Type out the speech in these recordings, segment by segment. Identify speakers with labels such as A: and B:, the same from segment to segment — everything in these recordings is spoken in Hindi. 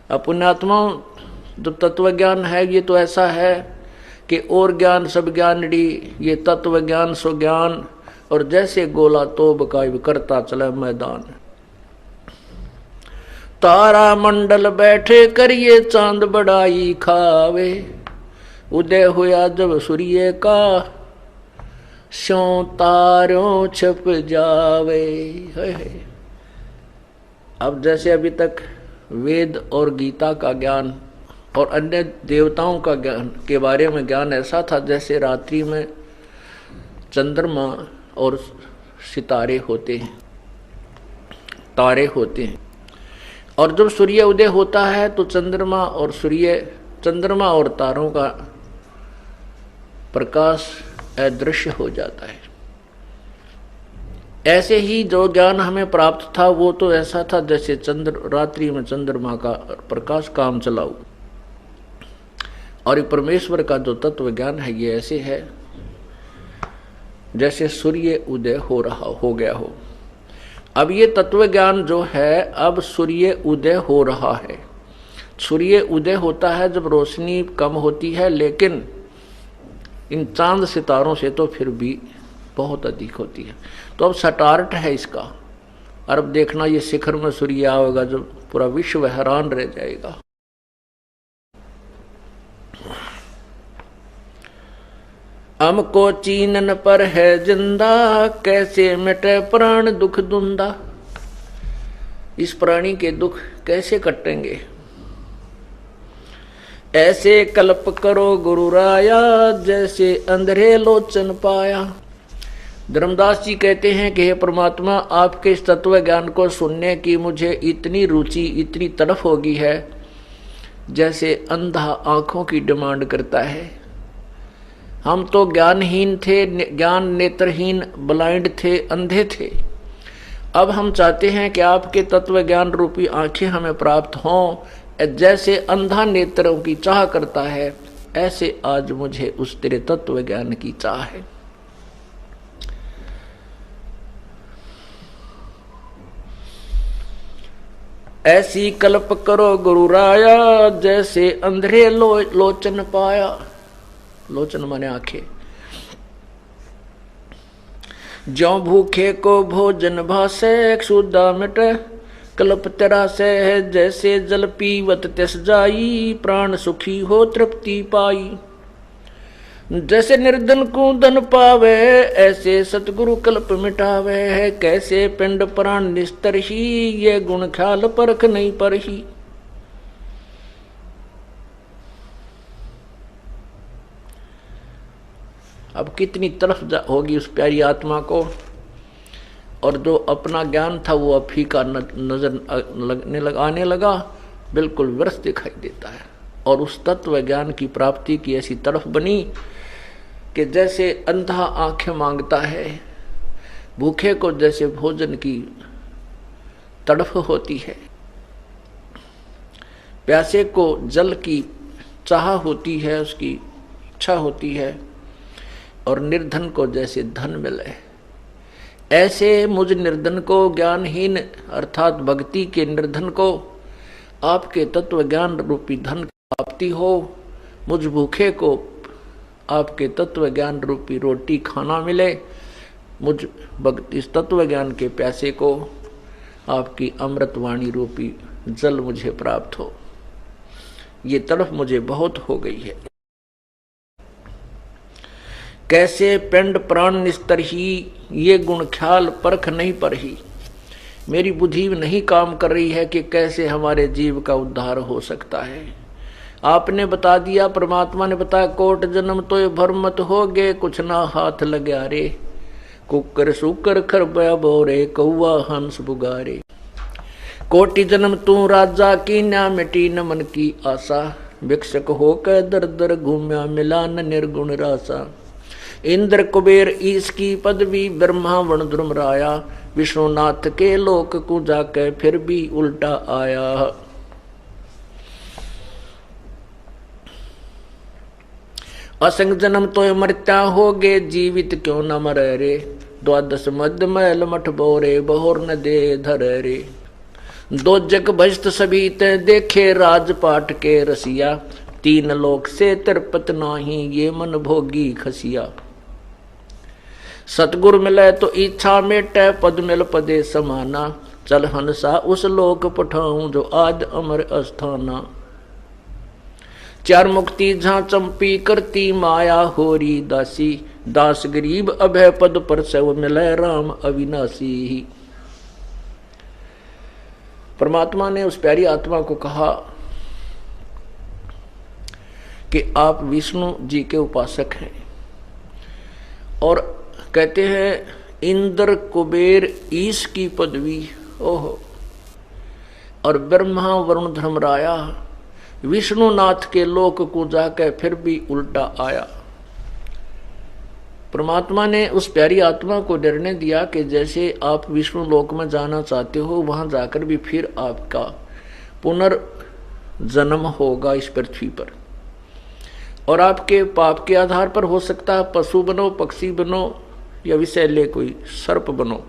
A: अब पुण्यात्माओं, जब तत्व ज्ञान है ये तो ऐसा है कि और ज्ञान सब ज्ञानड़ी, ये तत्व ज्ञान सो ज्ञान, और जैसे गोला तोब का करता चले मैदान। तारा मंडल बैठे करिए चांद बड़ाई खावे, उदय हुआ जब सूर्य का स्यों तारों छप जावे। अब जैसे अभी तक वेद और गीता का ज्ञान और अन्य देवताओं का ज्ञान के बारे में ज्ञान ऐसा था जैसे रात्रि में चंद्रमा और सितारे होते हैं, तारे होते हैं, और जब सूर्य उदय होता है तो चंद्रमा और तारों का प्रकाश अदृश्य हो जाता है। ऐसे ही जो ज्ञान हमें प्राप्त था वो तो ऐसा था जैसे रात्रि में चंद्रमा का प्रकाश काम चलाऊ, और परमेश्वर का जो तत्व ज्ञान है ये ऐसे है जैसे सूर्य उदय हो गया हो। अब ये तत्व ज्ञान जो है, अब सूर्य उदय हो रहा है। सूर्य उदय होता है जब रोशनी कम होती है, लेकिन इन चांद सितारों से तो फिर भी बहुत अधिक होती है। तो अब स्टार्ट है इसका, और अब देखना ये शिखर में सूर्य आएगा जो पूरा विश्व हैरान रह जाएगा। हमको चीनन पर है जिंदा, कैसे मिटे प्राण दुख दुंदा। इस प्राणी के दुख कैसे कटेंगे? ऐसे कल्प करो गुरु राया, जैसे अंधेरे लोचन पाया। धर्मदास जी कहते हैं कि हे परमात्मा, आपके इस तत्व ज्ञान को सुनने की मुझे इतनी रुचि, इतनी तड़फ होगी है जैसे अंधा आंखों की डिमांड करता है। हम तो ज्ञानहीन थे, ज्ञान नेत्रहीन, ब्लाइंड थे, अंधे थे। अब हम चाहते हैं कि आपके तत्व ज्ञान रूपी आंखें हमें प्राप्त हों। जैसे अंधा नेत्रों की चाह करता है, ऐसे आज मुझे उस तेरे तत्व ज्ञान की चाह है। ऐसी कल्प करो गुरु राया, जैसे अंधेरे लोचन पाया। लोचन माने आंखें। ज्यों भूखे को भोजन भासे, क्षुधा मिटे कल्प तेरा से है। जैसे जल पीवत तिस जाई, प्राण सुखी हो तृप्ति पाई। जैसे निर्धन को धन पावे, ऐसे सतगुरु कल्प मिटावे है। कैसे पिंड प्राण निस्तर ही, ये गुण ख्याल परख नहीं पर ही। अब कितनी तरफ होगी उस प्यारी आत्मा को, और जो अपना ज्ञान था वो अब फीका नजर आने लगा, बिल्कुल व्यर्थ दिखाई देता है। और उस तत्व ज्ञान की प्राप्ति की ऐसी तरफ बनी कि जैसे अंधा आंखें मांगता है, भूखे को जैसे भोजन की तड़फ होती है, प्यासे को जल की चाह होती है, उसकी इच्छा होती है, और निर्धन को जैसे धन मिले, ऐसे मुझ निर्धन को, ज्ञानहीन अर्थात भक्ति के निर्धन को आपके तत्व ज्ञान रूपी धन प्राप्ति हो। मुझ भूखे को आपके तत्व ज्ञान रूपी रोटी खाना मिले। मुझ इस तत्व ज्ञान के प्यासे को आपकी अमृतवाणी रूपी जल मुझे प्राप्त हो। ये तड़फ मुझे बहुत हो गई है। कैसे पिंड प्राण निस्तर ही, ये गुण ख्याल परख नहीं पर ही। मेरी बुद्धि नहीं काम कर रही है कि कैसे हमारे जीव का उद्धार हो सकता है। आपने बता दिया, परमात्मा ने बताया, कोट जन्म तो ये भरमत हो गए, कुछ ना हाथ लग्या रे। कुकर सुकर खरबया बोरे, कौआ हंस बुगारे। कोटि जन्म तू राजा की, ना मिटी न मन की आशा। भिक्षक होकर दर दर घूम्या, मिला न निर्गुण रासा। इंद्र कुबेर ईश की पदवी, ब्रह्मा वन ध्रुम राया। विष्णुनाथ के लोक को जाकर फिर भी उल्टा आया। असंग जन्म तो मरता होगे, जीवित क्यों न मरे रे। द्वादश मध्य मैल मठ बोरे, बहोर न दे धर रे। दो जग भजत सभी ते देखे राजपाट के रसिया, तीन लोक से तिरपत नाही ये मन भोगी खसिया। सतगुर मिले तो इच्छा मेटे पद मिल पदे समाना, चल हंसा उस लोक पठाऊं जो आद अमर अस्थाना। चार मुक्ति जहां चंपी करती माया होरी दासी, दास गरीब अभय पद पर सेव मिले राम अविनाशी। परमात्मा ने उस प्यारी आत्मा को कहा कि आप विष्णु जी के उपासक हैं, और कहते हैं इंद्र कुबेर ईश की पदवी, ओहो, और ब्रह्मा वरुण धर्मराया विष्णुनाथ के लोक को जाकर फिर भी उल्टा आया। परमात्मा ने उस प्यारी आत्मा को निर्णय दिया कि जैसे आप विष्णु लोक में जाना चाहते हो, वहां जाकर भी फिर आपका पुनर्जन्म होगा इस पृथ्वी पर, और आपके पाप के आधार पर हो सकता है पशु बनो, पक्षी बनो, या विषैले कोई सर्प बनो।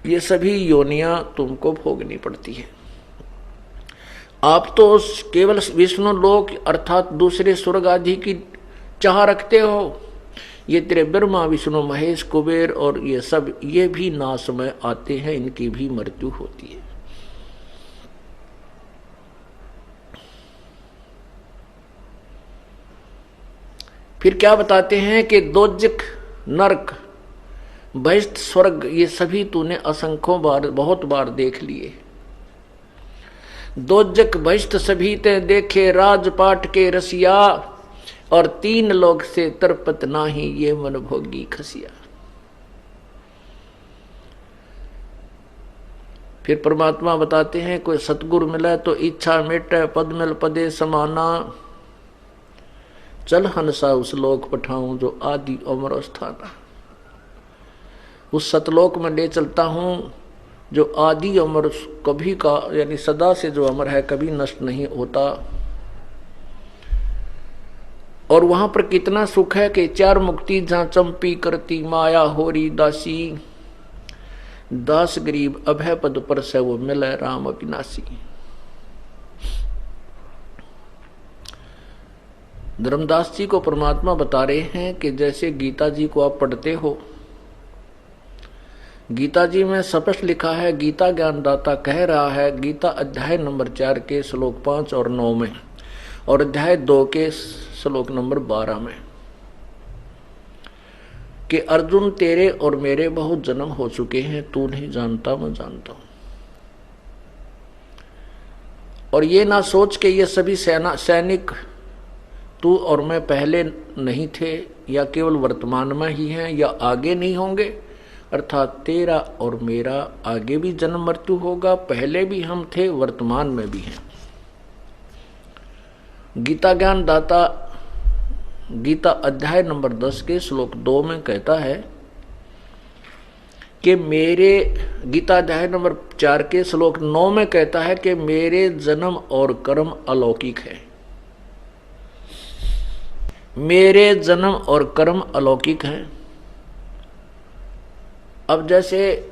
A: ये सभी योनियां तुमको भोगनी पड़ती है। आप तो केवल विष्णु लोक अर्थात दूसरे स्वर्ग आदि की चाह रखते हो। ये तेरे ब्रह्मा विष्णु महेश कुबेर और ये सब, ये भी नाश में आते हैं, इनकी भी मृत्यु होती है। फिर क्या बताते हैं कि दोजक नरक बहिष्ठ स्वर्ग ये सभी तूने असंख्यों बार बहुत बार देख लिए। दोजक बहिष्ठ सभी ते देखे राजपाट के रसिया, और तीन लोग से तरपत नाही ये मन भोगी खसिया। फिर परमात्मा बताते हैं कोई सतगुरु मिले तो इच्छा मेटे पद मिल पदे समाना, चल हंसा उस लोक पठाऊं जो आदि अमर स्थाना। उस सतलोक में ले चलता हूं जो आदि अमर कभी का यानी सदा से जो अमर है, कभी नष्ट नहीं होता। और वहां पर कितना सुख है कि चार मुक्ति जहां चंपी करती माया होरी दासी, दास गरीब अभय पद पर से वो मिले राम अविनाशी। धर्मदास जी को परमात्मा बता रहे हैं कि जैसे गीता जी को आप पढ़ते हो, गीता जी में स्पष्ट लिखा है, गीता ज्ञानदाता कह रहा है, गीता अध्याय नंबर 4 के श्लोक 5 और 9 में, और अध्याय 2 के श्लोक नंबर 12 में, कि अर्जुन तेरे और मेरे बहुत जन्म हो चुके हैं, तू नहीं जानता मैं जानता हूं। और ये ना सोच के ये सभी सैनिक तू और मैं पहले नहीं थे, या केवल वर्तमान में ही हैं, या आगे नहीं होंगे। अर्थात तेरा और मेरा आगे भी जन्म मृत्यु होगा, पहले भी हम थे, वर्तमान में भी हैं। गीता ज्ञान दाता गीता अध्याय नंबर 10 के श्लोक 2 में कहता है कि मेरे, गीता अध्याय नंबर 4 के श्लोक 9 में कहता है कि मेरे जन्म और कर्म अलौकिक है। मेरे जन्म और कर्म अलौकिक हैं। अब जैसे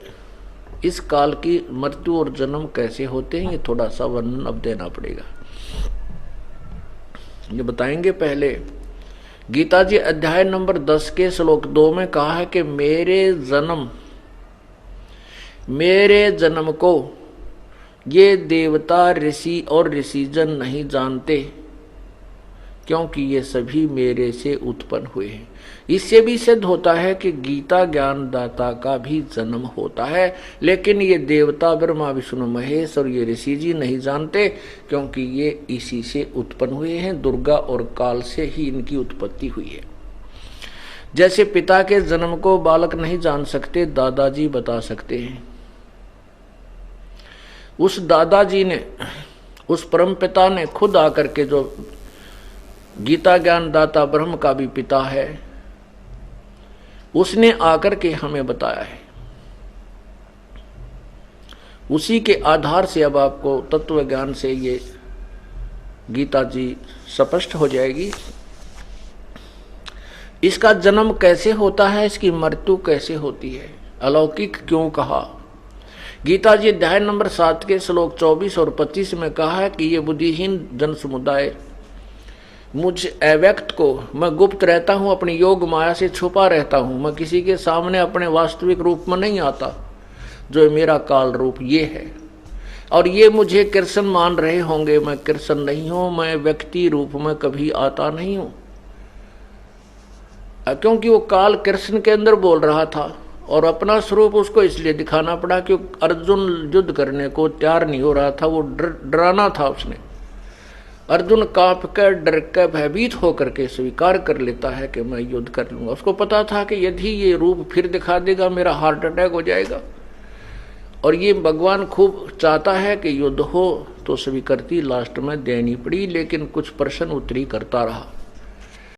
A: इस काल की मृत्यु और जन्म कैसे होते हैं, ये थोड़ा सा वर्णन अब देना पड़ेगा, ये बताएंगे। पहले गीता जी अध्याय नंबर 10 के श्लोक 2 में कहा है कि मेरे जन्म को ये देवता ऋषि और ऋषिजन नहीं जानते, क्योंकि ये सभी मेरे से उत्पन्न हुए हैं। इससे भी सिद्ध होता है कि गीता ज्ञानदाता का भी जन्म होता है, लेकिन ये देवता ब्रह्मा विष्णु महेश और ये ऋषि जी नहीं जानते, क्योंकि ये इसी से उत्पन्न हुए हैं। दुर्गा और काल से ही इनकी उत्पत्ति हुई है। जैसे पिता के जन्म को बालक नहीं जान सकते, दादाजी बता सकते हैं। उस दादाजी ने, उस परम पिता ने खुद आकर के, जो गीता ज्ञान दाता ब्रह्म का भी पिता है, उसने आकर के हमें बताया है। उसी के आधार से अब आपको तत्व ज्ञान से ये गीता जी स्पष्ट हो जाएगी। इसका जन्म कैसे होता है, इसकी मृत्यु कैसे होती है, अलौकिक क्यों कहा। गीता जी अध्याय नंबर 7 के श्लोक 24 और 25 में कहा है कि ये बुद्धिहीन जन समुदाय मुझ अव्यक्त को, मैं गुप्त रहता हूँ, अपनी योग माया से छुपा रहता हूँ, मैं किसी के सामने अपने वास्तविक रूप में नहीं आता, जो मेरा काल रूप ये है। और ये मुझे कृष्ण मान रहे होंगे, मैं कृष्ण नहीं हूँ, मैं व्यक्ति रूप में कभी आता नहीं हूँ। क्योंकि वो काल कृष्ण के अंदर बोल रहा था और अपना स्वरूप उसको इसलिए दिखाना पड़ा कि अर्जुन युद्ध करने को तैयार नहीं हो रहा था, वो डराना था उसने। अर्जुन कांप कर डर कर भयभीत होकर के स्वीकार कर लेता है कि मैं युद्ध कर लूंगा। उसको पता था कि यदि ये रूप फिर दिखा देगा मेरा हार्ट अटैक हो जाएगा, और ये भगवान खूब चाहता है कि युद्ध हो, तो स्वीकृति लास्ट में देनी पड़ी, लेकिन कुछ प्रश्न उत्तरी करता रहा।